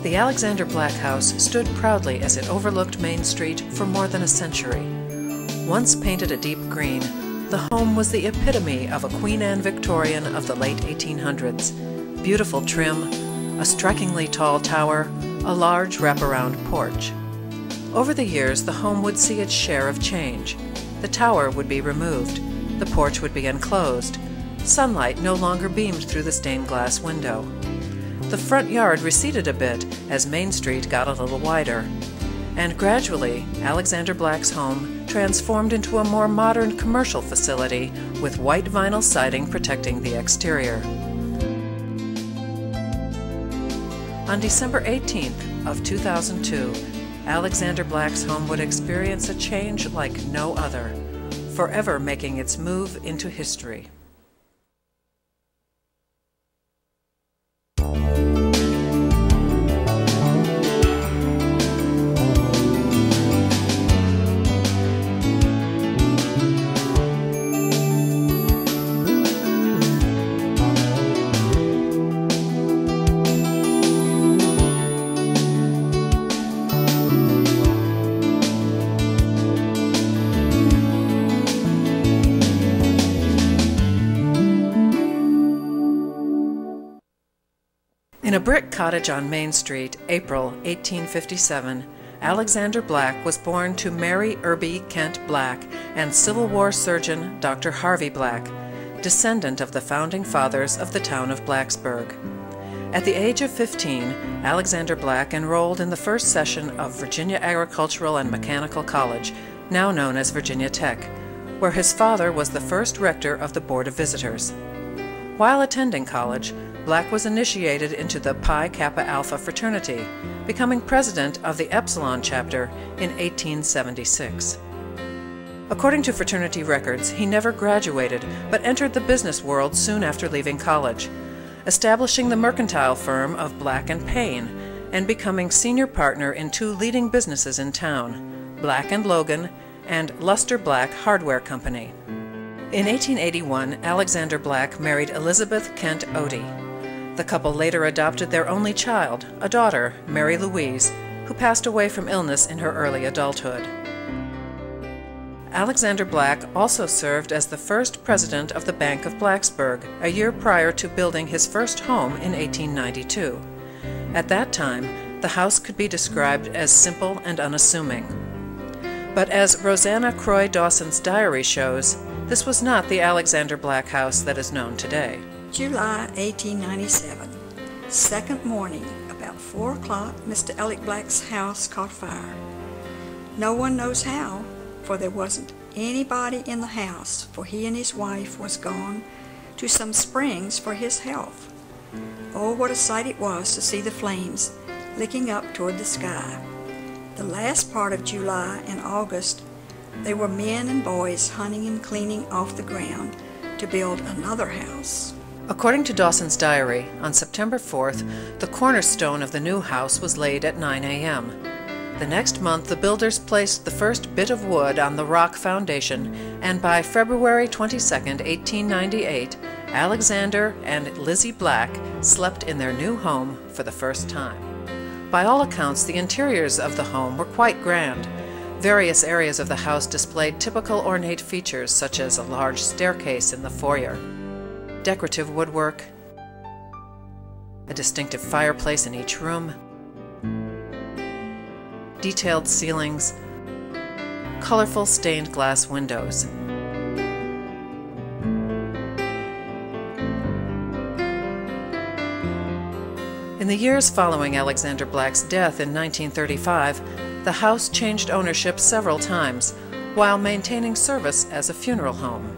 The Alexander Black House stood proudly as it overlooked Main Street for more than a century. Once painted a deep green, the home was the epitome of a Queen Anne Victorian of the late 1800s. Beautiful trim, a strikingly tall tower, a large wraparound porch. Over the years, the home would see its share of change. The tower would be removed. The porch would be enclosed. Sunlight no longer beamed through the stained glass window. The front yard receded a bit as Main Street got a little wider. And gradually, Alexander Black's home transformed into a more modern commercial facility with white vinyl siding protecting the exterior. On December 18th of 2002, Alexander Black's home would experience a change like no other, forever making its move into history. In a brick cottage on Main Street, April 1857, Alexander Black was born to Mary Irby Kent Black and Civil War surgeon Dr. Harvey Black, descendant of the founding fathers of the town of Blacksburg. At the age of 15, Alexander Black enrolled in the first session of Virginia Agricultural and Mechanical College, now known as Virginia Tech, where his father was the first rector of the Board of Visitors. While attending college, Black was initiated into the Pi Kappa Alpha fraternity, becoming president of the Epsilon chapter in 1876. According to fraternity records, he never graduated but entered the business world soon after leaving college, establishing the mercantile firm of Black & Payne and becoming senior partner in two leading businesses in town, Black & Logan and Luster Black Hardware Company. In 1881, Alexander Black married Elizabeth Kent Odie. The couple later adopted their only child, a daughter, Mary Louise, who passed away from illness in her early adulthood. Alexander Black also served as the first president of the Bank of Blacksburg, a year prior to building his first home in 1892. At that time, the house could be described as simple and unassuming. But as Rosanna Croy Dawson's diary shows, this was not the Alexander Black house that is known today. July 1897. Second morning, about 4 o'clock, Mr. Alec Black's house caught fire. No one knows how, for there wasn't anybody in the house, for he and his wife was gone to some springs for his health. Oh, what a sight it was to see the flames licking up toward the sky. The last part of July and August, they were men and boys hunting and cleaning off the ground to build another house. According to Dawson's diary, on September 4th, the cornerstone of the new house was laid at 9 a.m. The next month, the builders placed the first bit of wood on the rock foundation, and by February 22, 1898, Alexander and Lizzie Black slept in their new home for the first time. By all accounts, the interiors of the home were quite grand. Various areas of the house displayed typical ornate features, such as a large staircase in the foyer, decorative woodwork, a distinctive fireplace in each room, detailed ceilings, colorful stained glass windows. In the years following Alexander Black's death in 1935, the house changed ownership several times while maintaining service as a funeral home.